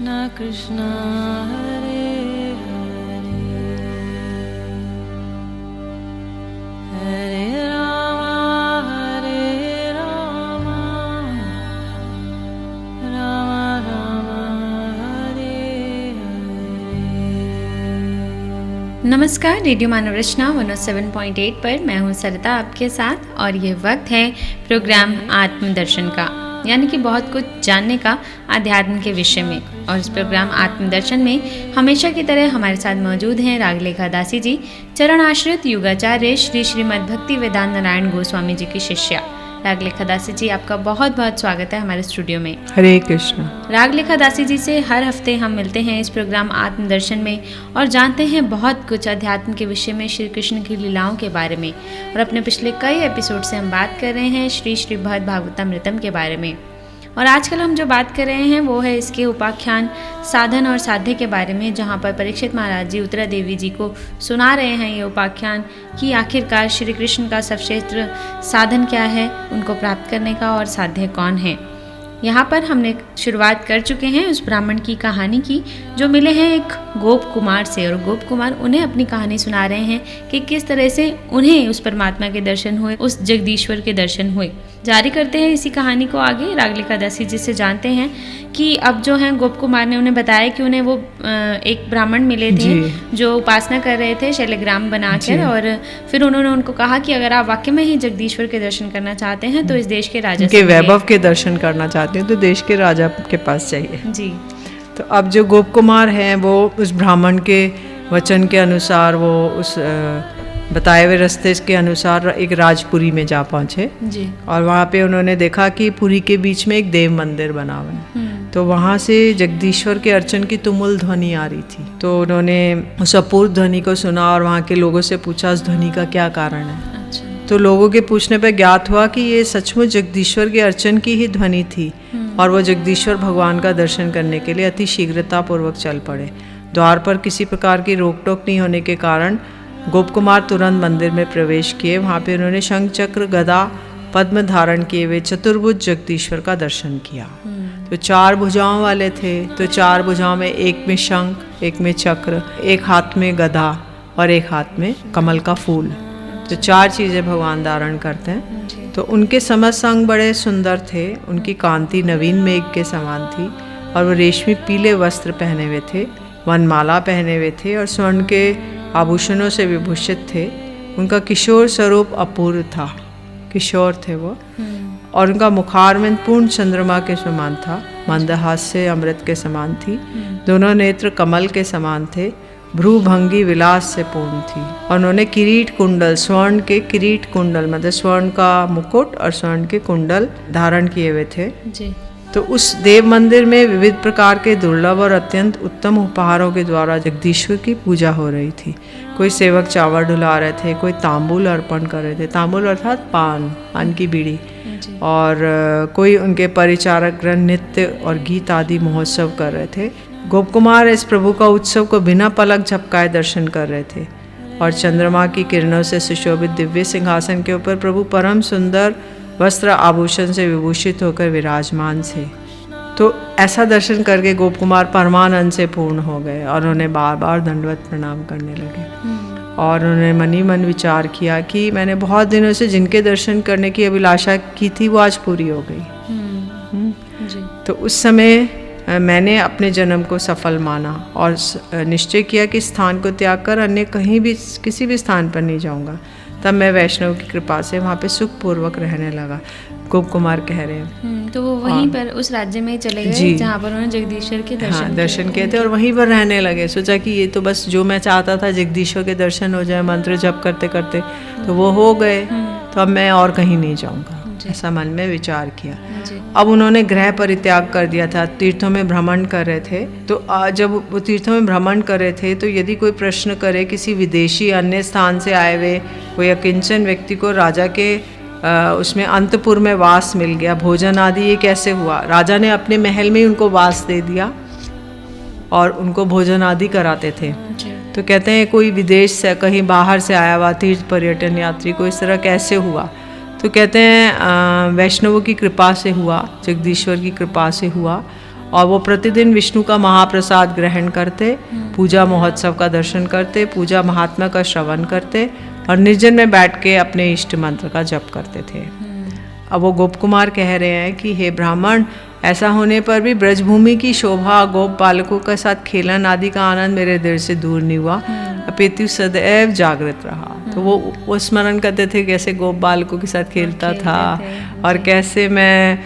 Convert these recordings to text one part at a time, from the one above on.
Krishna Krishna Hare Hare Hare Rama Rama Rama Hare Hare। नमस्कार, radio मानव रचना 107.8 पर मैं हूं सरिता आपके साथ और ये वक्त है प्रोग्राम आत्मदर्शन का, यानी कि बहुत कुछ जानने का आध्यात्म के विषय में। और इस प्रोग्राम आत्मदर्शन में हमेशा की तरह हमारे साथ मौजूद हैं रागलेखा दासी जी, चरण आश्रित युगाचार्य श्री श्रीमद् भक्ति वेदांत नारायण गोस्वामी जी की शिष्या। रागलेखा दासी जी, आपका बहुत बहुत स्वागत है हमारे स्टूडियो में। हरे कृष्ण। रागलेखा दासी जी से हर हफ्ते हम मिलते हैं इस प्रोग्राम आत्मदर्शन में और जानते हैं बहुत कुछ अध्यात्म के विषय में, श्री कृष्ण की लीलाओं के बारे में। और अपने पिछले कई एपिसोड से हम बात कर रहे हैं श्री श्रीमद् भागवतामृतम के बारे में। और आजकल हम जो बात कर रहे हैं वो है इसके उपाख्यान, साधन और साध्य के बारे में, जहाँ पर परीक्षित महाराज जी उत्तरा देवी जी को सुना रहे हैं ये उपाख्यान कि आखिरकार श्री कृष्ण का सर्वश्रेष्ठ साधन क्या है, उनको प्राप्त करने का, और साध्य कौन है। यहाँ पर हमने शुरुआत कर चुके हैं उस ब्राह्मण की कहानी की जो मिले हैं एक गोप कुमार से, और गोप कुमार उन्हें अपनी कहानी सुना रहे हैं कि किस तरह से उन्हें उस परमात्मा के दर्शन हुए, उस जगदीश्वर के दर्शन हुए। जारी करते हैं इसी कहानी को आगे। रागलेखा दासी जी से जानते हैं कि अब जो है गोप कुमार ने उन्हें बताया कि उन्हें वो एक ब्राह्मण मिले थे जो उपासना कर रहे थे शैलग्राम बनाकर, और फिर उन्होंने उनको कहा कि अगर आप वाकई में ही जगदीश्वर के दर्शन करना चाहते हैं तो इस देश के राजा के वैभव के दर्शन करना चाहते हैं तो देश के राजा के पास चाहिए जी। तो अब जो गोप कुमार हैं वो उस ब्राह्मण के वचन के अनुसार, वो उस बताए हुए रास्ते के अनुसार एक राजपुरी में जा पहुँचे जी। और वहाँ पे उन्होंने देखा कि पुरी के बीच में एक देव मंदिर बना हुआ है। तो वहाँ से जगदीश्वर के अर्चन की तुमुल ध्वनि आ रही थी। तो उन्होंने उस अपूर्व ध्वनि को सुना और वहाँ के लोगों से पूछा उस ध्वनि का क्या कारण है। तो लोगों के पूछने पर ज्ञात हुआ कि ये सचमुच जगदीश्वर के अर्चन की ही ध्वनि थी और वो जगदीश्वर भगवान का दर्शन करने के लिए अति शीघ्रतापूर्वक चल पड़े। द्वार पर किसी प्रकार की रोक टोक नहीं होने के कारण गोप कुमार तुरंत मंदिर में प्रवेश किए। वहाँ पे उन्होंने शंख चक्र गदा पद्म धारण किए हुए चतुर्भुज जगदीश्वर का दर्शन किया। तो 4 भुजाओं वाले थे, तो 4 भुजाओं में एक में शंख, एक में चक्र, एक हाथ में गदा और एक हाथ में कमल का फूल। तो 4 चीज़ें भगवान धारण करते हैं। तो उनके समस्त अंग बड़े सुंदर थे, उनकी कांति नवीन मेघ के समान थी और वो रेशमी पीले वस्त्र पहने हुए थे, वनमाला पहने हुए थे और स्वर्ण के आभूषणों से विभूषित थे। उनका किशोर स्वरूप अपूर्व था, किशोर थे वो, और उनका मुखारविंद पूर्ण चंद्रमा के समान था, मंदहास्य अमृत के समान थी, दोनों नेत्र कमल के समान थे, भ्रूभंगी विलास से पूर्ण थी। और उन्होंने किरीट कुंडल, स्वर्ण के किरीट कुंडल मतलब स्वर्ण का मुकुट और स्वर्ण के कुंडल धारण किए हुए थे जी। तो उस देव मंदिर में विविध प्रकार के दुर्लभ और अत्यंत उत्तम उपहारों के द्वारा जगदीश्वर की पूजा हो रही थी। कोई सेवक चावल ढुला रहे थे, कोई तांबुल अर्पण कर रहे थे, तांबुल अर्थात पान की बीड़ी, और कोई उनके परिचारक गण नृत्य और गीत आदि महोत्सव कर रहे थे। गोप कुमार इस प्रभु का उत्सव को बिना पलक झपकाए दर्शन कर रहे थे और चंद्रमा की किरणों से सुशोभित दिव्य सिंहासन के ऊपर प्रभु परम सुंदर वस्त्र आभूषण से विभूषित होकर विराजमान थे। तो ऐसा दर्शन करके गोप कुमार परमानंद से पूर्ण हो गए और उन्हें बार बार दंडवत प्रणाम करने लगे। और उन्होंने मनी मन विचार किया कि मैंने बहुत दिनों से जिनके दर्शन करने की अभिलाषा की थी वो आज पूरी हो गई। तो उस समय मैंने अपने जन्म को सफल माना और निश्चय किया कि स्थान को त्याग कर अन्य कहीं भी किसी भी स्थान पर नहीं जाऊंगा। तब मैं वैष्णव की कृपा से वहाँ पे सुखपूर्वक रहने लगा। गोप कुमार कह रहे हैं। तो वो वहीं पर उस राज्य में चले गए जहाँ पर उन्होंने जगदीश्वर के दर्शन किए थे और वहीं पर रहने लगे। सोचा कि ये तो बस जो मैं चाहता था जगदीश्वर के दर्शन हो जाए मंत्र जप करते करते, तो वो हो गए, तो अब मैं और कहीं नहीं जाऊँगा, ऐसा मन में विचार किया। अब उन्होंने गृह परित्याग कर दिया था, तीर्थों में भ्रमण कर रहे थे। तो जब वो तीर्थों में भ्रमण कर रहे थे तो यदि कोई प्रश्न करे किसी विदेशी अन्य स्थान से आए हुए कोई अकिंचन व्यक्ति को राजा के उसमें अंतपुर में वास मिल गया, भोजन आदि ये कैसे हुआ, राजा ने अपने महल में ही उनको वास दे दिया और उनको भोजन आदि कराते थे। तो कहते हैं कोई विदेश से कहीं बाहर से आया हुआ तीर्थ पर्यटन यात्री को इस तरह कैसे हुआ, तो कहते हैं वैष्णवों की कृपा से हुआ, जगदीश्वर की कृपा से हुआ। और वो प्रतिदिन विष्णु का महाप्रसाद ग्रहण करते, पूजा महोत्सव का दर्शन करते, पूजा महात्मा का श्रवण करते और निर्जन में बैठ के अपने इष्ट मंत्र का जप करते थे। अब वो गोप कुमार कह रहे हैं कि हे ब्राह्मण, ऐसा होने पर भी ब्रजभूमि की शोभा, गोप बालकों के साथ खेलन आदि का आनंद मेरे दिल से दूर नहीं हुआ, अपितु सदैव जागृत रहा। तो वो स्मरण करते थे कैसे गोप बालकों के साथ खेलता था और कैसे मैं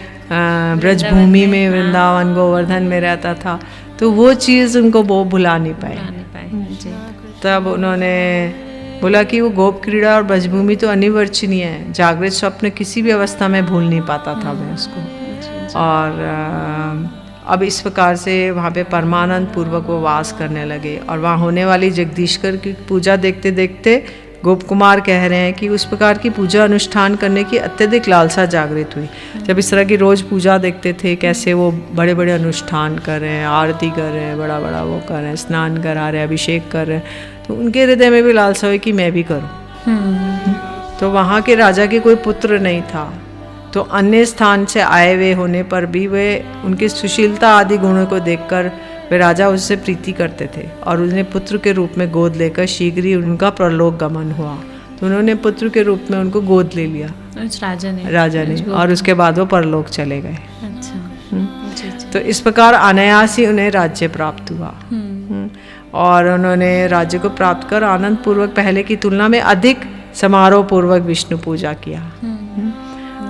ब्रजभूमि में वृंदावन गोवर्धन में रहता था। तो वो चीज़ उनको वो भुला नहीं पाए। तब उन्होंने बोला कि वो गोप क्रीड़ा और ब्रजभूमि तो अनिवर्चनीय है, जागृत स्वप्न किसी भी अवस्था में भूल नहीं पाता था मैं उसको। और अब इस प्रकार से वहाँ पे परमानंद पूर्वक वो वास करने लगे और वहाँ होने वाली जगदीश्वर की पूजा देखते देखते गोप कुमार कह रहे हैं कि उस प्रकार की पूजा अनुष्ठान करने की अत्यधिक लालसा जागृत हुई। जब इस तरह की रोज़ पूजा देखते थे, कैसे वो बड़े बड़े अनुष्ठान कर रहे हैं, आरती कर रहे हैं, बड़ा बड़ा वो कर रहे हैं, स्नान करा रहे हैं, अभिषेक कर रहे हैं, तो उनके हृदय में भी लालसा हुई कि मैं भी करूं। तो वहाँ के राजा के कोई पुत्र नहीं था, तो अन्य स्थान से आए हुए होने पर भी वे उनकी सुशीलता आदि गुणों को देखकर वे राजा उससे प्रीति करते थे और उन्हें पुत्र के रूप में गोद लेकर शीघ्र ही उनका परलोक गमन हुआ। तो उन्होंने पुत्र के रूप में उनको गोद ले लिया राजा ने और उसके बाद वो परलोक चले गए। तो इस प्रकार अनायास ही उन्हें राज्य प्राप्त हुआ और उन्होंने राज्य को प्राप्त कर आनंद पूर्वक पहले की तुलना में अधिक समारोह पूर्वक विष्णु पूजा किया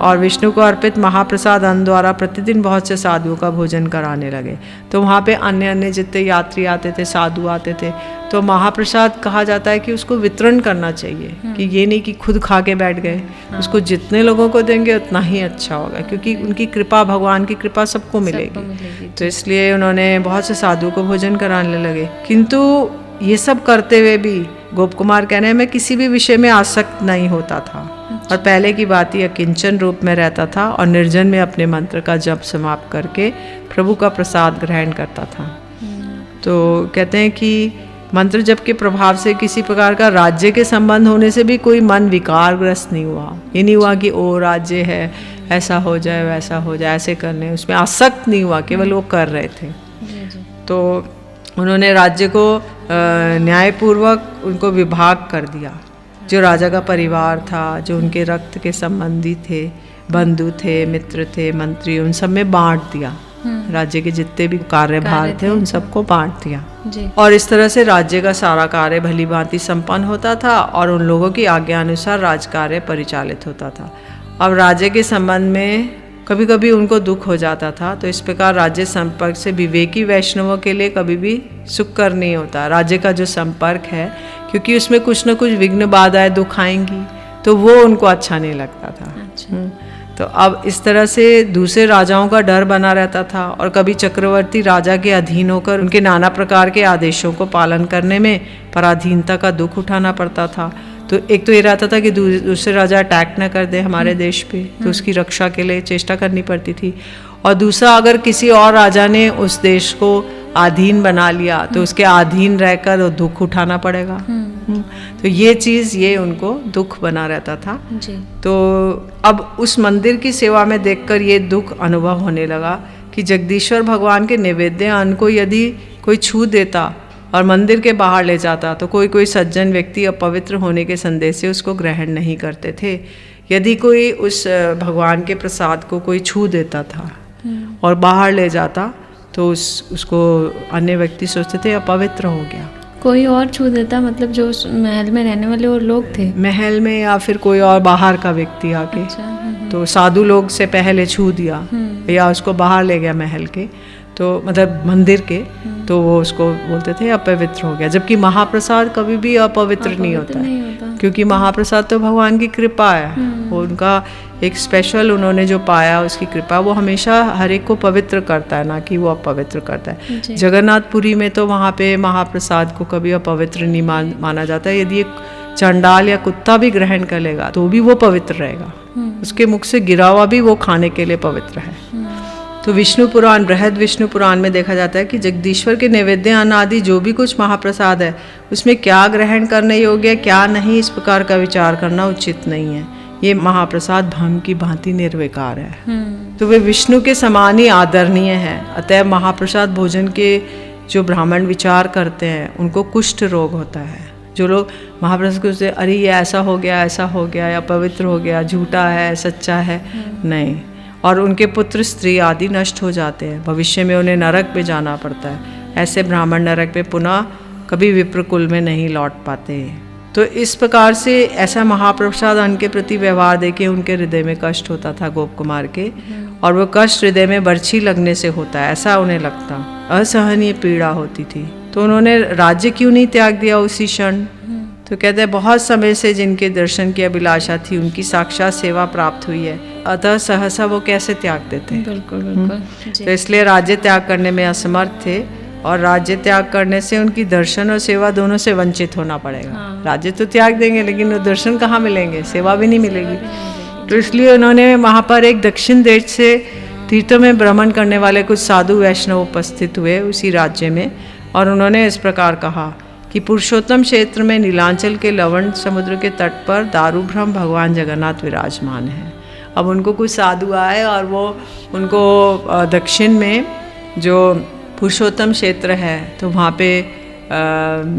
और विष्णु को अर्पित महाप्रसाद अन्न द्वारा प्रतिदिन बहुत से साधुओं का भोजन कराने लगे। तो वहाँ पे अन्य अन्य जितने यात्री आते थे, साधु आते थे, तो महाप्रसाद कहा जाता है कि उसको वितरण करना चाहिए, कि ये नहीं कि खुद खा के बैठ गए। उसको जितने लोगों को देंगे उतना ही अच्छा होगा, क्योंकि उनकी कृपा, भगवान की कृपा सबको मिलेगी। तो इसलिए उन्होंने बहुत से साधुओं को भोजन कराने लगे। किंतु ये सब करते हुए भी गोप कुमार कहने हैं मैं किसी भी विषय में आसक्त नहीं होता था और पहले की बात ही अकिंचन रूप में रहता था और निर्जन में अपने मंत्र का जप समाप्त करके प्रभु का प्रसाद ग्रहण करता था। तो कहते हैं कि मंत्र जप के प्रभाव से किसी प्रकार का राज्य के संबंध होने से भी कोई मन विकारग्रस्त नहीं हुआ। ये नहीं हुआ कि ओ राज्य है, ऐसा हो जाए, वैसा हो जाए, ऐसे करने, उसमें आसक्त नहीं हुआ, केवल वो कर रहे थे। तो उन्होंने राज्य को न्यायपूर्वक उनको विभाग कर दिया। जो राजा का परिवार था, जो उनके रक्त के संबंधी थे, बंधु थे, मित्र थे, मंत्री, उन सब में बांट दिया। राज्य के जितने भी कार्यभार थे उन सबको बांट दिया और इस तरह से राज्य का सारा कार्य भली भांति संपन्न होता था और उन लोगों की आज्ञा अनुसार राजकार्य परिचालित होता था। अब राज्य के संबंध में कभी कभी उनको दुख हो जाता था, तो इस प्रकार राज्य संपर्क से विवेकी वैष्णवों के लिए कभी भी सुखकर नहीं होता। राज्य का जो संपर्क है, क्योंकि उसमें कुछ न कुछ विघ्न बाधाएं, दुख आएंगी, तो वो उनको अच्छा नहीं लगता था। तो अब इस तरह से दूसरे राजाओं का डर बना रहता था और कभी चक्रवर्ती राजा के अधीन होकर उनके नाना प्रकार के आदेशों को पालन करने में पराधीनता का दुख उठाना पड़ता था। तो एक तो ये रहता था कि दूसरे राजा अटैक ना कर दे हमारे देश पे, तो उसकी रक्षा के लिए चेष्टा करनी पड़ती थी। और दूसरा, अगर किसी और राजा ने उस देश को अधीन बना लिया तो उसके अधीन रहकर दुख उठाना पड़ेगा। तो ये चीज़, ये उनको दुख बना रहता था जी। तो अब उस मंदिर की सेवा में देखकर ये दुख अनुभव होने लगा कि जगदीश्वर भगवान के निवेद्य अन्न को यदि कोई छू देता और मंदिर के बाहर ले जाता तो कोई कोई सज्जन व्यक्ति अपवित्र होने के संदेह से उसको ग्रहण नहीं करते थे। यदि कोई उस भगवान के प्रसाद को कोई छू देता था और बाहर ले जाता तो उसको अन्य व्यक्ति सोचते थे अपवित्र हो गया। कोई और छू देता मतलब जो उस महल में रहने वाले और लोग थे, महल में, या फिर कोई और बाहर का व्यक्ति आके तो साधु लोग से पहले छू दिया या उसको बाहर ले गया महल के, तो मतलब मंदिर के, तो वो उसको बोलते थे अपवित्र हो गया। जबकि महाप्रसाद कभी भी अपवित्र नहीं होता है, क्योंकि महाप्रसाद तो भगवान की कृपा है। वो उनका एक स्पेशल, उन्होंने जो पाया उसकी कृपा, वो हमेशा हर एक को पवित्र करता है, ना कि वो अपवित्र करता है। जगन्नाथपुरी में तो वहाँ पे महाप्रसाद को कभी अपवित्र नहीं माना जाता है। यदि एक चंडाल या कुत्ता भी ग्रहण कर लेगा तो भी वो पवित्र रहेगा, उसके मुख से गिरा हुआ भी वो खाने के लिए पवित्र है। तो विष्णु पुराण, बृहद विष्णु पुराण में देखा जाता है कि जगदीश्वर के नैवेद्य अन्न आदि जो भी कुछ महाप्रसाद है उसमें क्या ग्रहण करने योग्य, क्या नहीं, इस प्रकार का विचार करना उचित नहीं है। ये महाप्रसाद भंग की भांति निर्विकार है। तो वे विष्णु के समान ही आदरणीय है। अतः महाप्रसाद भोजन के जो ब्राह्मण विचार करते हैं उनको कुष्ठ रोग होता है। जो लोग महाप्रसाद को से अरे ये ऐसा हो गया, ऐसा हो गया, या पवित्र हो गया, झूठा है, सच्चा है, नहीं, और उनके पुत्र स्त्री आदि नष्ट हो जाते हैं। भविष्य में उन्हें नरक में जाना पड़ता है। ऐसे ब्राह्मण नरक में पुनः कभी विप्रकुल में नहीं लौट पाते। तो इस प्रकार से ऐसा महाप्रसाद अन्न के प्रति व्यवहार देके उनके हृदय में कष्ट होता था गोप कुमार के, और वो कष्ट हृदय में बर्छी लगने से होता है ऐसा उन्हें लगता, असहनीय पीड़ा होती थी। तो उन्होंने राज्य क्यों नहीं त्याग दिया उसी क्षण? तो कहते हैं बहुत समय से जिनके दर्शन की अभिलाषा थी उनकी साक्षात सेवा प्राप्त हुई है, अतः सहसा वो कैसे त्याग देते? बिल्कुल बिल्कुल। तो इसलिए राज्य त्याग करने में असमर्थ थे, और राज्य त्याग करने से उनकी दर्शन और सेवा दोनों से वंचित होना पड़ेगा। राज्य तो त्याग देंगे लेकिन दर्शन कहाँ मिलेंगे, सेवा भी नहीं मिलेगी। तो इसलिए उन्होंने वहाँ पर एक दक्षिण देश से तीर्थों में भ्रमण करने वाले कुछ साधु वैष्णव उपस्थित हुए उसी राज्य में, और उन्होंने इस प्रकार कहा कि पुरुषोत्तम क्षेत्र में नीलांचल के लवण समुद्र के तट पर दारुभ्रम भगवान जगन्नाथ विराजमान है। अब उनको कुछ साधु आए और वो उनको दक्षिण में जो पुरुषोत्तम क्षेत्र है तो वहाँ पे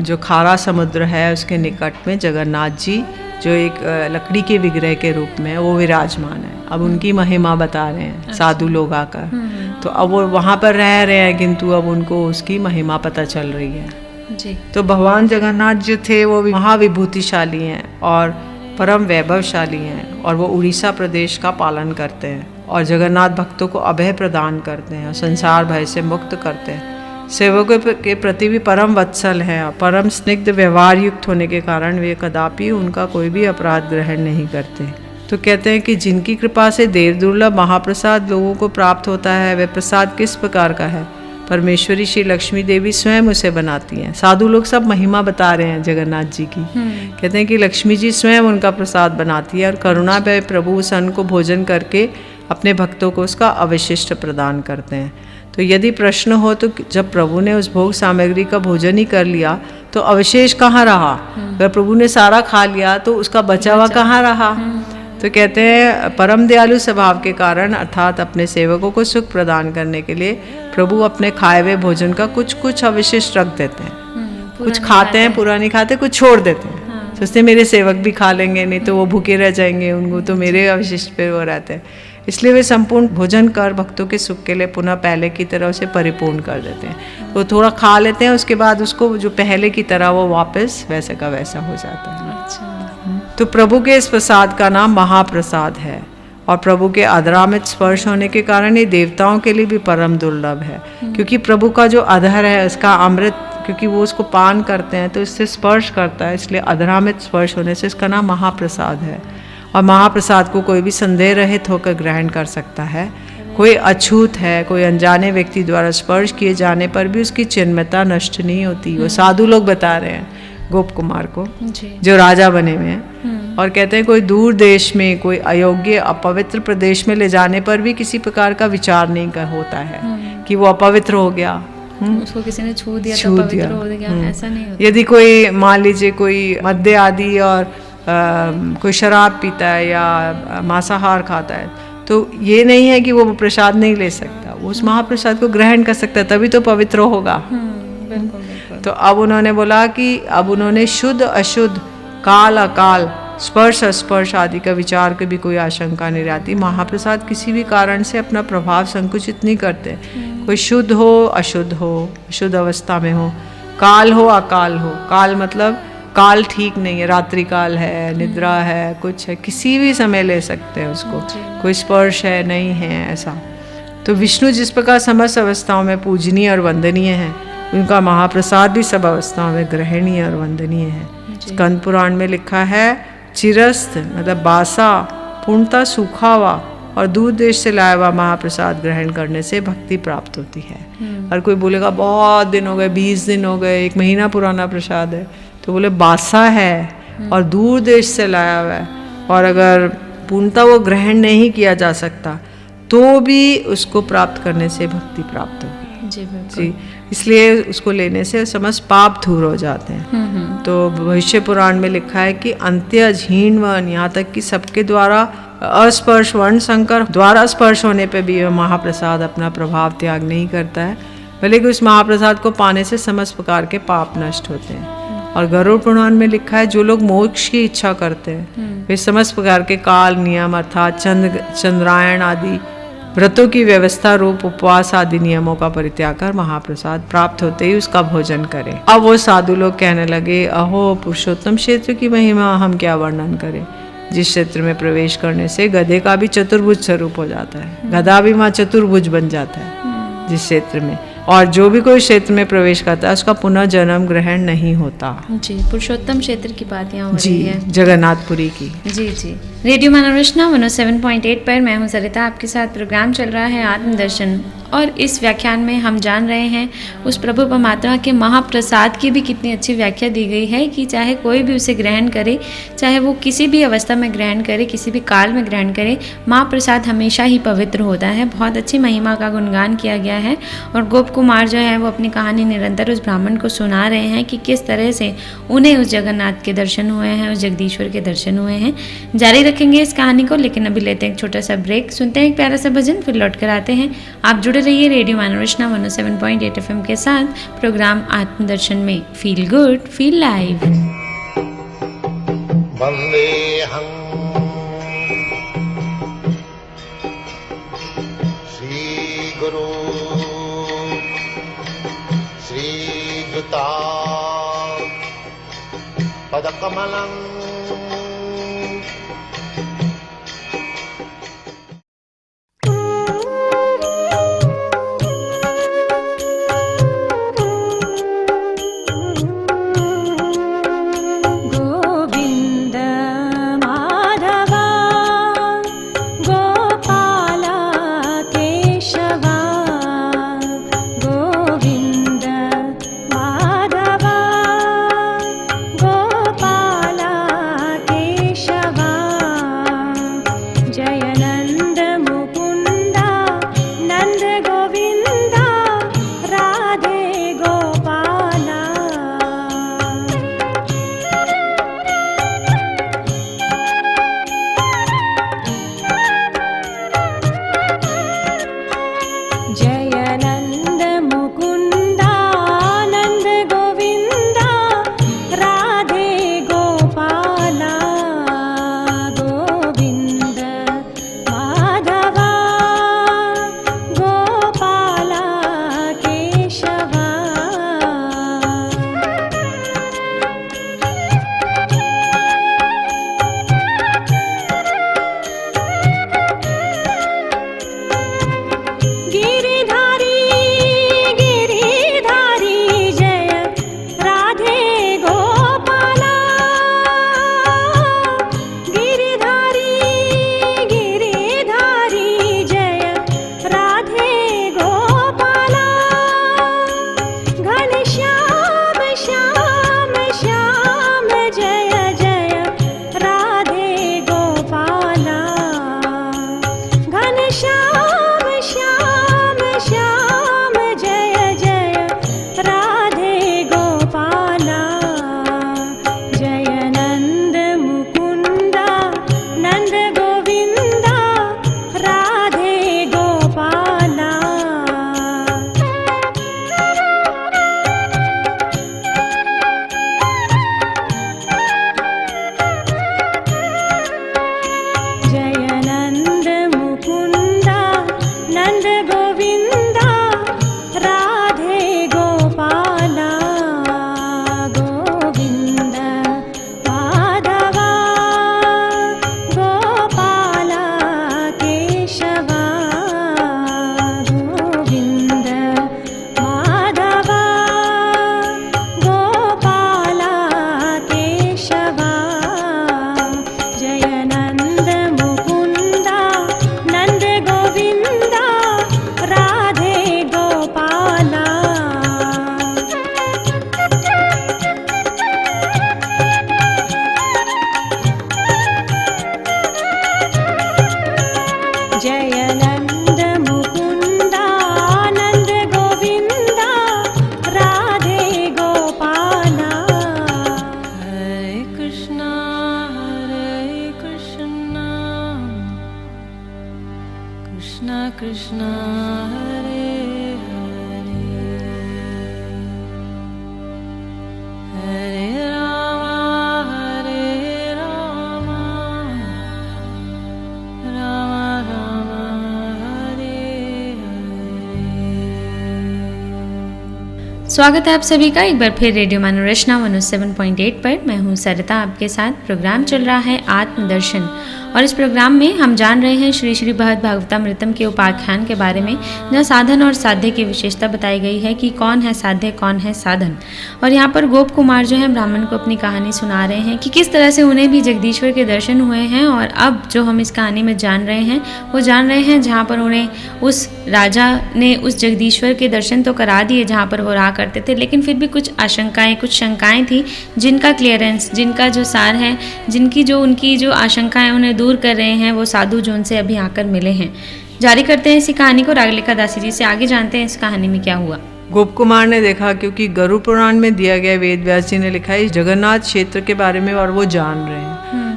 जो खारा समुद्र है उसके निकट में जगन्नाथ जी जो एक लकड़ी के विग्रह के रूप में वो विराजमान है। अब उनकी महिमा बता रहे हैं साधु लोग आकर। तो अब वो वहाँ पर रह रहे हैं किंतु अब उनको उसकी महिमा पता चल रही है जी। तो भगवान जगन्नाथ जो थे वो महाविभूतिशाली हैं और परम वैभवशाली हैं, और वो उड़ीसा प्रदेश का पालन करते हैं और जगन्नाथ भक्तों को अभय प्रदान करते हैं और संसार भय से मुक्त करते हैं। सेवकों के प्रति भी परम वत्सल हैं और परम स्निग्ध व्यवहार युक्त होने के कारण वे कदापि उनका कोई भी अपराध ग्रहण नहीं करते। तो कहते हैं कि जिनकी कृपा से देव दुर्लभ महाप्रसाद लोगों को प्राप्त होता है वह प्रसाद किस प्रकार का है? परमेश्वरी श्री लक्ष्मी देवी स्वयं उसे बनाती हैं। साधु लोग सब महिमा बता रहे हैं जगन्नाथ जी की। कहते हैं कि लक्ष्मी जी स्वयं उनका प्रसाद बनाती है और करुणा भय प्रभु उस अन्न को भोजन करके अपने भक्तों को उसका अवशिष्ट प्रदान करते हैं। तो यदि प्रश्न हो तो जब प्रभु ने उस भोग सामग्री का भोजन ही कर लिया तो अवशेष कहाँ रहा? अगर प्रभु ने सारा खा लिया तो उसका बचा हुआ कहाँ रहा? तो कहते हैं परम दयालु स्वभाव के कारण अर्थात अपने सेवकों को सुख प्रदान करने के लिए प्रभु अपने खाए हुए भोजन का कुछ कुछ अवशिष्ट रख देते हैं। कुछ खाते हैं, पूरा नहीं खाते, कुछ छोड़ देते हैं। सोचते मेरे सेवक भी खा लेंगे, नहीं तो वो भूखे रह जाएंगे, उनको तो मेरे अवशिष्ट पे वो रहते हैं। इसलिए वे संपूर्ण भोजन कर भक्तों के सुख के लिए पुनः पहले की तरह उसे परिपूर्ण कर देते हैं। वो थोड़ा खा लेते हैं, उसके बाद उसको जो पहले की तरह वो वापस वैसे का वैसा हो जाता है। अच्छा। तो प्रभु के इस प्रसाद का नाम महाप्रसाद है और प्रभु के अधरामित स्पर्श होने के कारण ये देवताओं के लिए भी परम दुर्लभ है, क्योंकि प्रभु का जो अधर है उसका अमृत, क्योंकि वो उसको पान करते हैं तो इससे स्पर्श करता है, इसलिए अधरामित स्पर्श होने से इसका नाम महाप्रसाद है। और महाप्रसाद को कोई भी संदेह रहित होकर ग्रहण कर सकता है। कोई अछूत है, कोई अनजाने व्यक्ति द्वारा स्पर्श किए जाने पर भी उसकी चिन्मयता नष्ट नहीं होती। वो साधु लोग बता रहे हैं गोप कुमार को जो राजा बने हुए हैं, और कहते हैं कोई दूर देश में, कोई अयोग्य अपवित्र प्रदेश में ले जाने पर भी किसी प्रकार का विचार नहीं होता है कि वो अपवित्र हो गया, उसको किसी ने छू दिया तो पवित्र हो गया, ऐसा नहीं होता। यदि कोई मान लीजिए कोई मद्य आदि और कोई शराब पीता है या मांसाहार खाता है तो ये नहीं है कि वो प्रसाद नहीं ले सकता, वो उस महाप्रसाद को ग्रहण कर सकता है, तभी तो पवित्र होगा। तो अब उन्होंने बोला कि अब उन्होंने शुद्ध अशुद्ध, काल अकाल, स्पर्श अस्पर्श आदि का विचार की भी कोई आशंका नहीं रहती। महाप्रसाद किसी भी कारण से अपना प्रभाव संकुचित नहीं करते। कोई शुद्ध हो अशुद्ध हो, अशुद्ध अवस्था में हो, काल हो अकाल हो। काल मतलब काल ठीक नहीं है, रात्रि काल है, निद्रा है, कुछ है, किसी भी समय ले सकते हैं उसको। कोई स्पर्श है नहीं है ऐसा। तो विष्णु जिस प्रकार समस्त अवस्थाओं में पूजनीय और वंदनीय है, उनका महाप्रसाद भी सब अवस्थाओं में ग्रहणीय और वंदनीय है। स्कंद पुराण में लिखा है चिरस्थ मतलब बासा, पूर्णता सूखा हुआ और दूर देश से लाया हुआ महाप्रसाद ग्रहण करने से भक्ति प्राप्त होती है। और कोई बोलेगा बहुत दिन हो गए, 20 दिन हो गए, 1 महीना पुराना प्रसाद है, तो बोले बासा है और दूर देश से लाया हुआ है, और अगर पूर्णता वो ग्रहण नहीं किया जा सकता तो भी उसको प्राप्त करने से भक्ति प्राप्त होगी। जी, इसलिए उसको लेने से समस्त पाप दूर हो जाते हैं। तो भविष्य पुराण में लिखा है कि अंत्य झीण वन, यहाँ तक कि सबके द्वारा अस्पर्श, वर्ण शंकर द्वारा स्पर्श होने पे भी वह महाप्रसाद अपना प्रभाव त्याग नहीं करता है, भले कि उस महाप्रसाद को पाने से समस्त प्रकार के पाप नष्ट होते हैं। और गरुड़ पुराण में लिखा है जो लोग मोक्ष की इच्छा करते हैं वे समस्त प्रकार के काल नियम अर्थात चंद्रायण आदि व्रतों की व्यवस्था रूप उपवास आदि नियमों का परित्याग कर महाप्रसाद प्राप्त होते ही उसका भोजन करें। अब वो साधु लोग कहने लगे, अहो पुरुषोत्तम क्षेत्र की महिमा हम क्या वर्णन करें। जिस क्षेत्र में प्रवेश करने से गधे का भी चतुर्भुज स्वरूप हो जाता है, गधा भी वहाँ चतुर्भुज बन जाता है जिस क्षेत्र में, और जो भी कोई क्षेत्र में प्रवेश करता है उसका पुनः जन्म ग्रहण नहीं होता। जी, पुरुषोत्तम क्षेत्र की बात यहाँ हो रही है, जगन्नाथपुरी की। जी जी। रेडियो मनोरचना 107.8 पर मैं हूँ सरिता, आपके साथ प्रोग्राम चल रहा है आत्मदर्शन, और इस व्याख्यान में हम जान रहे हैं उस प्रभु परमात्मा के महाप्रसाद की भी कितनी अच्छी व्याख्या दी गई है कि चाहे कोई भी उसे ग्रहण करे, चाहे वो किसी भी अवस्था में ग्रहण करे, किसी भी काल में ग्रहण करे, महाप्रसाद हमेशा ही पवित्र होता है। बहुत अच्छी महिमा का गुणगान किया गया है और गोप कुमार जो है वो अपनी कहानी निरंतर उस ब्राह्मण को सुना रहे हैं कि किस तरह से उन्हें उस जगन्नाथ के दर्शन हुए हैं, उस जगदीश्वर के दर्शन हुए हैं। जारी रखेंगे इस कहानी को, लेकिन अभी लेते हैं एक छोटा सा ब्रेक, सुनते हैं एक प्यारा सा भजन, फिर लौट कर आते हैं। आप जुड़े रहिए रेडियो मनोरचना 107.8 FM के साथ, प्रोग्राम आत्मदर्शन में। Feel good, feel live. वंदेहं श्री गुरु श्रीयुता पदकमलं Gopala Krishna Hare Hare Hare Rama Rama Rama Hare Hare। स्वागत है आप सभी का एक बार फिर रेडियो मनोरचना 107.8 पर। मैं हूं सरिता, आपके साथ। प्रोग्राम चल रहा है आत्मदर्शन और इस प्रोग्राम में हम जान रहे हैं श्री श्री भगवद भागवतामृतम के उपाख्यान के बारे में, जहाँ साधन और साध्य की विशेषता बताई गई है कि कौन है साध्य, कौन है साधन। और यहाँ पर गोप कुमार जो है ब्राह्मण को अपनी कहानी सुना रहे हैं कि किस तरह से उन्हें भी जगदीश्वर के दर्शन हुए हैं। और अब जो हम इस कहानी में जान रहे हैं वो जान रहे हैं जहाँ पर उन्हें उस राजा ने उस जगदीश्वर के दर्शन तो करा दिए जहाँ पर वो रहा करते थे, लेकिन फिर भी कुछ आशंकाएं, कुछ शंकाएं थी जिनका क्लियरेंस, जिनका जो सार है, जिनकी जो उनकी जो आशंकाएं उन्हें दूर कर रहे हैं वो साधु जो उनसे अभी आकर मिले हैं। जारी करते हैं इसी कहानी को रागलिका दासी जी से, आगे जानते हैं इस कहानी में क्या हुआ। गोप कुमार ने देखा, क्योंकि गरुड़ पुराण में दिया गया, वेद व्यास जी ने लिखा है इस जगन्नाथ क्षेत्र के बारे में और वो जान रहे हैं।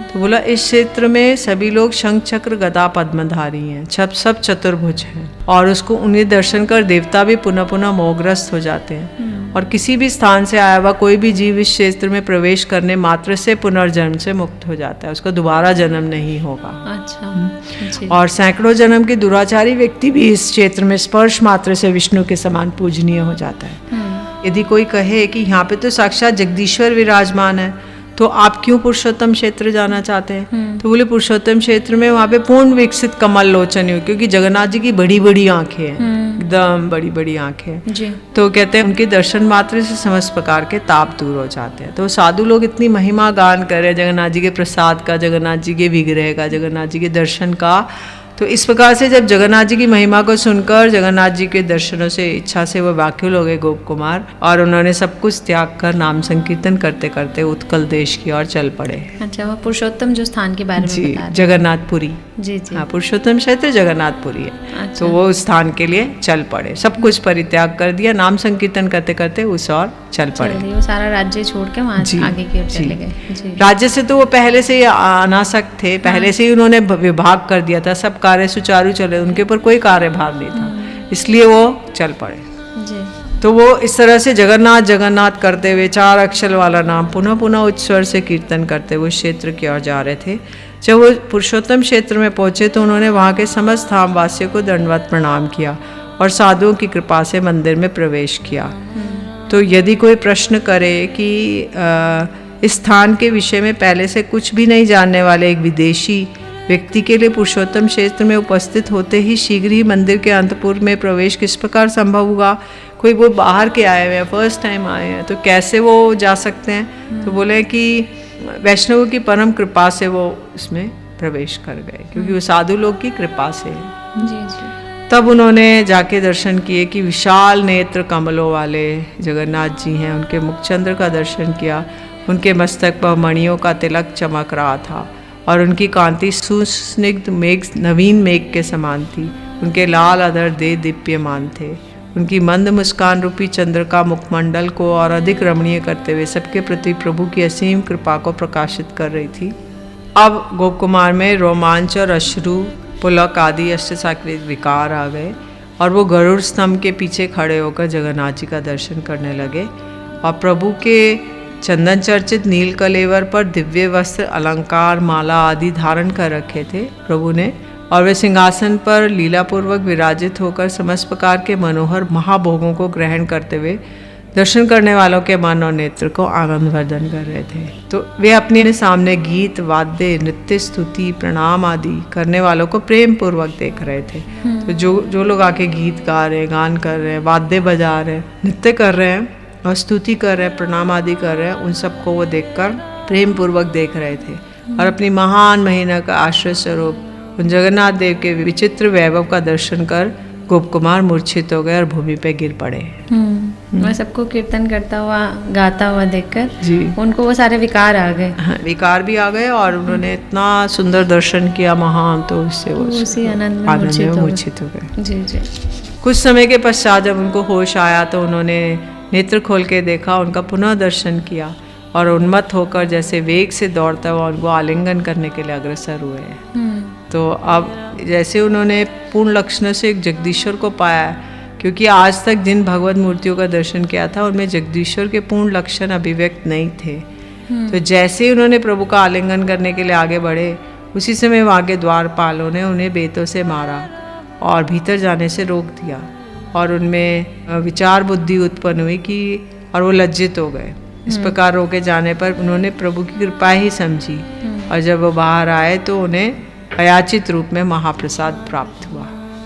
तो बोला इस क्षेत्र में सभी लोग शंख चक्र गदा पद्मधारी हैं, सब चतुर्भुज हैं और उसको उन्हें दर्शन कर देवता भी पुनः पुनः मोहग्रस्त हो जाते हैं। और किसी भी स्थान से आया हुआ कोई भी जीव इस क्षेत्र में प्रवेश करने मात्र से पुनर्जन्म से मुक्त हो जाता है, उसका दोबारा जन्म नहीं होगा। अच्छा। और सैकड़ों जन्म के दुराचारी व्यक्ति भी इस क्षेत्र में स्पर्श मात्र से विष्णु के समान पूजनीय हो जाता है। यदि कोई कहे कि यहाँ पे तो साक्षात जगदीश्वर विराजमान है, तो आप क्यों पुरुषोत्तम क्षेत्र जाना चाहते हैं? तो बोले पुरुषोत्तम क्षेत्र में वहाँ पे पूर्ण विकसित कमल लोचन है, क्योंकि जगन्नाथ जी की बड़ी बड़ी आंखें हैं, एकदम बड़ी बड़ी आंखें जी। तो कहते हैं उनके दर्शन मात्र से समस्त प्रकार के ताप दूर हो जाते हैं। तो साधु लोग इतनी महिमा गान कर रहे हैं जगन्नाथ जी के प्रसाद का, जगन्नाथ जी के विग्रह का, जगन्नाथ जी के दर्शन का। तो इस प्रकार से जब जगन्नाथ जी की महिमा को सुनकर जगन्नाथ जी के दर्शनों से इच्छा से वो व्याकुल हो गए गोप कुमार, और उन्होंने सब कुछ त्याग कर नाम संकीर्तन करते करते उत्कल देश की ओर चल पड़े। अच्छा, वो पुरुषोत्तम जो स्थान के बारे में जी, बता रहे। जगन्नाथपुरी। जी जी। हाँ, पुरुषोत्तम क्षेत्र जगन्नाथपुरी है। अच्छा। तो वो उस स्थान के लिए चल पड़े, सब कुछ परित्याग कर दिया, नाम संकीर्तन करते करते उस ओर चल पड़े। वो सारा राज्य छोड़ के वहाँ आगे की ओर चले गए। राज्य से तो वो पहले से ही अनासक्त थे, पहले से ही उन्होंने विभाग कर दिया था, सब कार्य सुचारू चले, उनके ऊपर कोई कार्यभार नहीं था, इसलिए वो चल पड़े जी। तो वो इस तरह से जगन्नाथ जगन्नाथ करते हुए 4 अक्षर वाला नाम पुनः पुनः उच्च स्वर से कीर्तन करते हुए क्षेत्र की ओर जा रहे थे। जब वो पुरुषोत्तम क्षेत्र में पहुंचे तो उन्होंने वहाँ के समस्त धाम वासियों को दंडवत प्रणाम किया और साधुओं की कृपा से मंदिर में प्रवेश किया। तो यदि कोई प्रश्न करे कि इस स्थान के विषय में पहले से कुछ भी नहीं जानने वाले एक विदेशी व्यक्ति के लिए पुरुषोत्तम क्षेत्र में उपस्थित होते ही शीघ्र ही मंदिर के अंतपुर में प्रवेश किस प्रकार संभव हुआ? कोई वो बाहर के आए हुए हैं, फर्स्ट टाइम आए हैं, तो कैसे वो जा सकते हैं? तो बोले कि वैष्णवों की परम कृपा से वो इसमें प्रवेश कर गए, क्योंकि वो साधु लोग की कृपा से है। जी जी। तब उन्होंने जाके दर्शन किए कि विशाल नेत्र कमलों वाले जगन्नाथ जी हैं, उनके मुखचंद्र का दर्शन किया, उनके मस्तक पर मणियों का तिलक चमक रहा था और उनकी कांति सुस्निग्ध मेघ, नवीन मेघ के समान थी। उनके लाल अधर दे दीप्यमान थे, उनकी मंद मुस्कान रूपी चंद्र का मुखमंडल को और अधिक रमणीय करते हुए सबके प्रति प्रभु की असीम कृपा को प्रकाशित कर रही थी। अब गोप कुमार में रोमांच और अश्रु, पुलक आदि अष्टसाक्रिक विकार आ गए और वो गरुड़ स्तंभ के पीछे खड़े होकर जगन्नाथ जी का दर्शन करने लगे और प्रभु के चंदन चर्चित नील कलेवर पर दिव्य वस्त्र, अलंकार, माला आदि धारण कर रखे थे प्रभु ने, और वे सिंहासन पर लीलापूर्वक विराजित होकर समस्त प्रकार के मनोहर महाभोगों को ग्रहण करते हुए दर्शन करने वालों के मन और नेत्र को आनंदवर्धन कर रहे थे। तो वे अपने सामने गीत, वाद्य, नृत्य, स्तुति, प्रणाम आदि करने वालों को प्रेम पूर्वक देख रहे थे। तो जो लोग आके गीत गा रहे हैं, गान कर रहे हैं, वाद्य बजा रहे हैं, नृत्य कर रहे हैं और स्तुति कर रहे हैं, प्रणाम आदि कर रहे हैं, उन सबको वो देखकर प्रेम पूर्वक देख रहे थे और अपनी महान महिमा का आश्रय स्वरूप उन जगन्नाथ देव के विचित्र वैभव का दर्शन कर गोप कुमार मूर्छित हो गए और भूमि पे गिर पड़े। वह सबको कीर्तन करता हुआ, गाता हुआ देखकर जी उनको वो सारे विकार आ गए। हाँ, विकार भी आ गए और उन्होंने इतना सुंदर दर्शन किया महान, तो उससे वो उसी आनंद में मूर्छित हो गए। जी जी। कुछ समय के पश्चात जब उनको होश आया तो उन्होंने नेत्र खोल के देखा, उनका पुनः दर्शन किया और उन्मत्त होकर जैसे वेग से दौड़ता हुआ उनको आलिंगन करने के लिए अग्रसर हुए। तो अब जैसे उन्होंने पूर्ण लक्षण से एक जगदीश्वर को पाया, क्योंकि आज तक जिन भगवत मूर्तियों का दर्शन किया था उनमें जगदीश्वर के पूर्ण लक्षण अभिव्यक्त नहीं थे। तो जैसे ही उन्होंने प्रभु का आलिंगन करने के लिए आगे बढ़े, उसी समय वहाँ के द्वारपालों ने उन्हें बेतों से मारा और भीतर जाने से रोक दिया, और उनमें विचार बुद्धि उत्पन्न हुई कि और वो लज्जित हो गए। इस प्रकार रोके जाने पर उन्होंने प्रभु की कृपा ही समझी, और जब वो बाहर आए तो उन्हें अयाचित रूप में महाप्रसाद प्राप्त हुआ।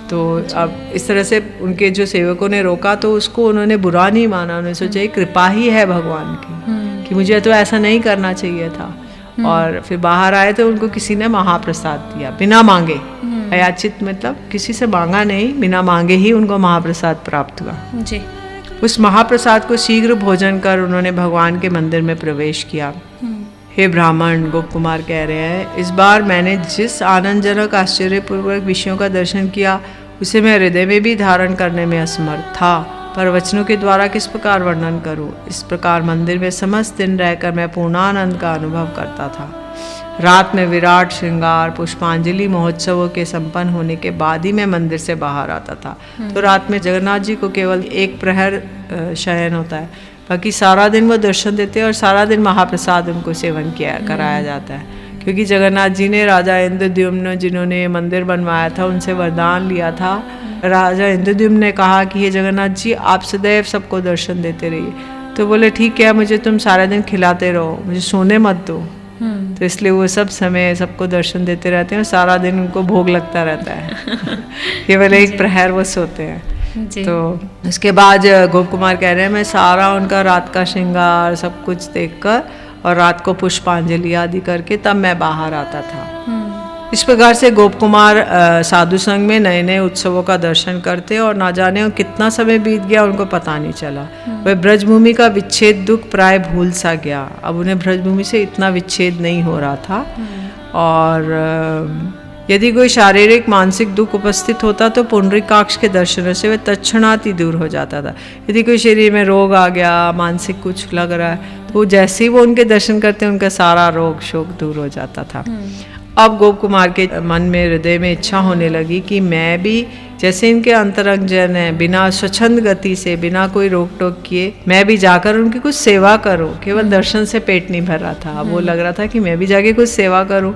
तो अब इस तरह से उनके जो सेवकों ने रोका तो उसको उन्होंने बुरा नहीं माना, उन्होंने सोचा ये कृपा ही है भगवान की कि मुझे तो ऐसा नहीं करना चाहिए था। और फिर बाहर आए तो उनको किसी ने महाप्रसाद दिया बिना मांगे। अयाचित मतलब किसी से मांगा नहीं, बिना मांगे ही उनको महाप्रसाद प्राप्त हुआ जी। उस महाप्रसाद को शीघ्र भोजन कर उन्होंने भगवान के मंदिर में प्रवेश किया। हे ब्राह्मण, गोप कुमार कह रहे हैं, इस बार मैंने जिस आनंदजनक आश्चर्यपूर्वक विषयों का दर्शन किया उसे मैं हृदय में भी धारण करने में असमर्थ था, पर वचनों के द्वारा किस प्रकार वर्णन करूं। इस प्रकार मंदिर में समस्त दिन रहकर मैं पूर्णानंद का अनुभव करता था। रात में विराट श्रृंगार पुष्पांजलि महोत्सवों के संपन्न होने के बाद ही मैं मंदिर से बाहर आता था। तो रात में जगन्नाथ जी को केवल एक प्रहर शयन होता है, बाकी सारा दिन वो दर्शन देते हैं और सारा दिन महाप्रसाद उनको सेवन कराया जाता है। क्योंकि जगन्नाथ जी ने राजा इंद्रद्युम्न जिन्होंने मंदिर बनवाया था उनसे वरदान लिया था। राजा इंद्रद्युम्न ने कहा कि हे जगन्नाथ जी, आप सदैव सबको दर्शन देते रहिए। तो बोले ठीक है, मुझे तुम सारा दिन खिलाते रहो, मुझे सोने मत दो। तो इसलिए वो सब समय सबको दर्शन देते रहते हैं और सारा दिन उनको भोग लगता रहता है। केवल एक प्रहर वो सोते हैं। तो उसके बाद गोप कुमार कह रहे हैं, मैं सारा उनका रात का श्रृंगार सब कुछ देखकर और रात को पुष्पांजलि आदि करके तब मैं बाहर आता था। इस प्रकार से गोप कुमार साधु संग में नए नए उत्सवों का दर्शन करते और ना जाने कितना समय बीत गया उनको पता नहीं चला। वह ब्रजभूमि का विच्छेद दुख प्राय भूल सा गया। अब उन्हें ब्रजभूमि से इतना विच्छेद नहीं हो रहा था। और यदि कोई शारीरिक मानसिक दुख उपस्थित होता तो पुंडरीकाक्ष के दर्शनों से वह तत्क्षणात ही दूर हो जाता था। यदि कोई शरीर में रोग आ गया, मानसिक कुछ लग रहा है, तो जैसे ही वो उनके दर्शन करते उनका सारा रोग शोक दूर हो जाता था। अब गोप कुमार के मन में हृदय में इच्छा होने लगी कि मैं भी जैसे इनके अंतरंग जन है, बिना स्वच्छंद गति से, बिना कोई रोक टोक किए मैं भी जाकर उनकी कुछ सेवा करूं। केवल दर्शन से पेट नहीं भर रहा था, वो लग रहा था कि मैं भी जाके कुछ सेवा करूं।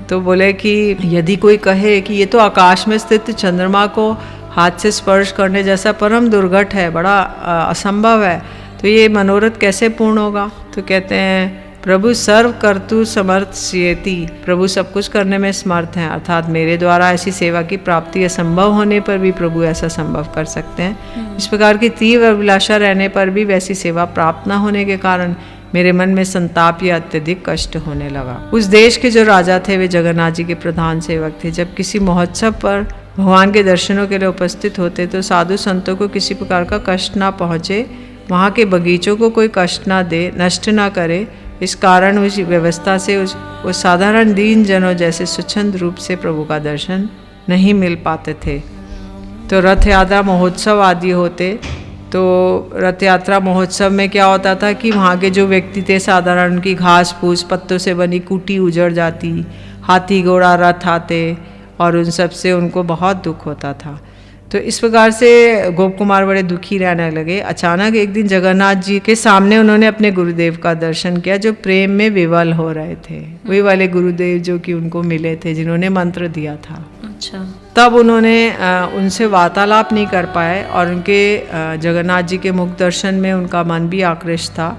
तो बोले कि यदि कोई कहे कि ये तो आकाश में स्थित चंद्रमा को हाथ से स्पर्श करने जैसा परम दुर्घट है, बड़ा असंभव है, तो ये मनोरथ कैसे पूर्ण होगा। तो कहते हैं प्रभु सर्व कर्तु समर्थ सियति, प्रभु सब कुछ करने में समर्थ हैं, अर्थात मेरे द्वारा ऐसी सेवा की प्राप्ति असंभव होने पर भी प्रभु ऐसा संभव कर सकते हैं। इस प्रकार की तीव्र अभिलाषा रहने पर भी वैसी सेवा प्राप्त न होने के कारण मेरे मन में संताप या अत्यधिक कष्ट होने लगा। उस देश के जो राजा थे वे जगन्नाथ जी के प्रधान सेवक थे। जब किसी महोत्सव पर भगवान के दर्शनों के लिए उपस्थित होते तो साधु संतों को किसी प्रकार का कष्ट ना पहुँचे, वहाँ के बगीचों को कोई कष्ट ना दे, नष्ट ना करे। इस कारण उस व्यवस्था से उस साधारण दीन जनों जैसे स्वच्छंद रूप से प्रभु का दर्शन नहीं मिल पाते थे। तो रथ यात्रा महोत्सव आदि होते, तो रथ यात्रा महोत्सव में क्या होता था कि वहाँ के जो व्यक्ति थे साधारण, उनकी घास फूस पत्तों से बनी कुटी उजड़ जाती, हाथी घोड़ा रथ आते और उन सब से उनको बहुत दुख होता था। तो इस प्रकार से गोप कुमार बड़े दुखी रहने लगे। अचानक एक दिन जगन्नाथ जी के सामने उन्होंने अपने गुरुदेव का दर्शन किया जो प्रेम में विवल हो रहे थे। वही वाले गुरुदेव जो कि उनको मिले थे, जिन्होंने मंत्र दिया था। अच्छा। तब उन्होंने उनसे वार्तालाप नहीं कर पाए और उनके जगन्नाथ जी के मुख दर्शन में उनका मन भी आकृष्ट था।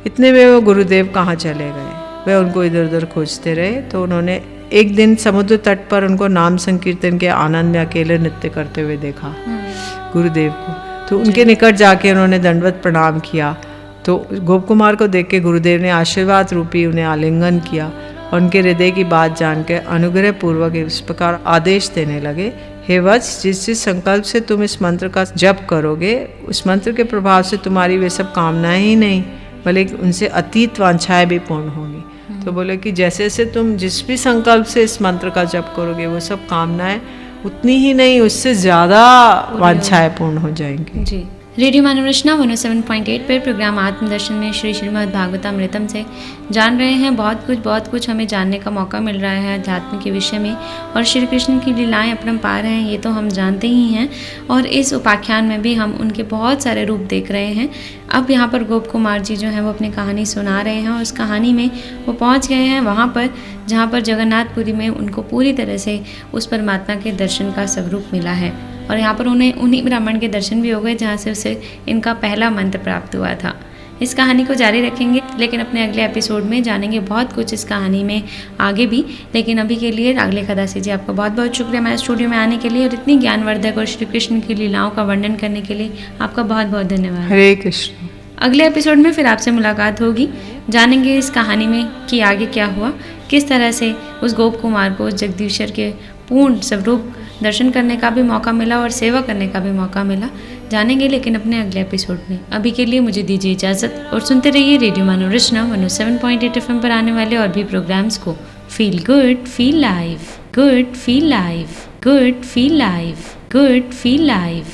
इतने में वो गुरुदेव कहाँ चले गए, वे उनको इधर उधर खोजते रहे। तो उन्होंने एक दिन समुद्र तट पर उनको नाम संकीर्तन के आनंद में अकेले नृत्य करते हुए देखा गुरुदेव को। तो उनके निकट जाके उन्होंने दंडवत प्रणाम किया। तो गोप कुमार को देख के गुरुदेव ने आशीर्वाद रूपी उन्हें आलिंगन किया और उनके हृदय की बात जान के अनुग्रह पूर्वक इस प्रकार आदेश देने लगे, हे वत्स, जिस संकल्प से तुम इस मंत्र का जप करोगे उस मंत्र के प्रभाव से तुम्हारी वे सब कामनाएं ही नहीं बल्कि उनसे अतीत वांछाएं भी पूर्ण होंगी। तो बोले कि जैसे जैसे तुम जिस भी संकल्प से इस मंत्र का जप करोगे वो सब कामनाएं उतनी ही नहीं उससे ज़्यादा वांछाएं पूर्ण हो जाएंगी। जी। रेडियो मानव रचना 107.8 पर प्रोग्राम आत्मदर्शन में श्री श्रीमद् भागवतामृतम से जान रहे हैं। बहुत कुछ हमें जानने का मौका मिल रहा है अध्यात्म के विषय में, और श्री कृष्ण की लीलाएं अपरंपार हैं, ये तो हम जानते ही हैं। और इस उपाख्यान में भी हम उनके बहुत सारे रूप देख रहे हैं। अब यहाँ पर गोप कुमार जी जो हैं वो अपनी कहानी सुना रहे हैं, और उस कहानी में वो पहुँच गए हैं वहाँ पर जहाँ पर जगन्नाथपुरी में उनको पूरी तरह से उस परमात्मा के दर्शन का स्वरूप मिला है। और यहाँ पर उन्हें उन्हीं ब्राह्मण के दर्शन भी हो गए जहाँ से उसे इनका पहला मंत्र प्राप्त हुआ था। इस कहानी को जारी रखेंगे, लेकिन अपने अगले एपिसोड में जानेंगे बहुत कुछ इस कहानी में आगे भी। लेकिन अभी के लिए रागले खदासी जी, आपका बहुत बहुत शुक्रिया हमारे स्टूडियो में आने के लिए और इतनी ज्ञानवर्धक और श्री कृष्ण की लीलाओं का वर्णन करने के लिए आपका बहुत बहुत धन्यवाद। हरे कृष्ण। अगले एपिसोड में फिर आपसे मुलाकात होगी, जानेंगे इस कहानी में कि आगे क्या हुआ, किस तरह से उस गोप कुमार को जगदीश्वर के पूर्ण स्वरूप दर्शन करने का भी मौका मिला और सेवा करने का भी मौका मिला, जानेंगे लेकिन अपने अगले एपिसोड में। अभी के लिए मुझे दीजिए इजाज़त और सुनते रहिए रेडियो मानव रचना 107.8 FM पर आने वाले और भी प्रोग्राम्स को। Feel good, feel live, good, feel live, good, feel live, good, feel live.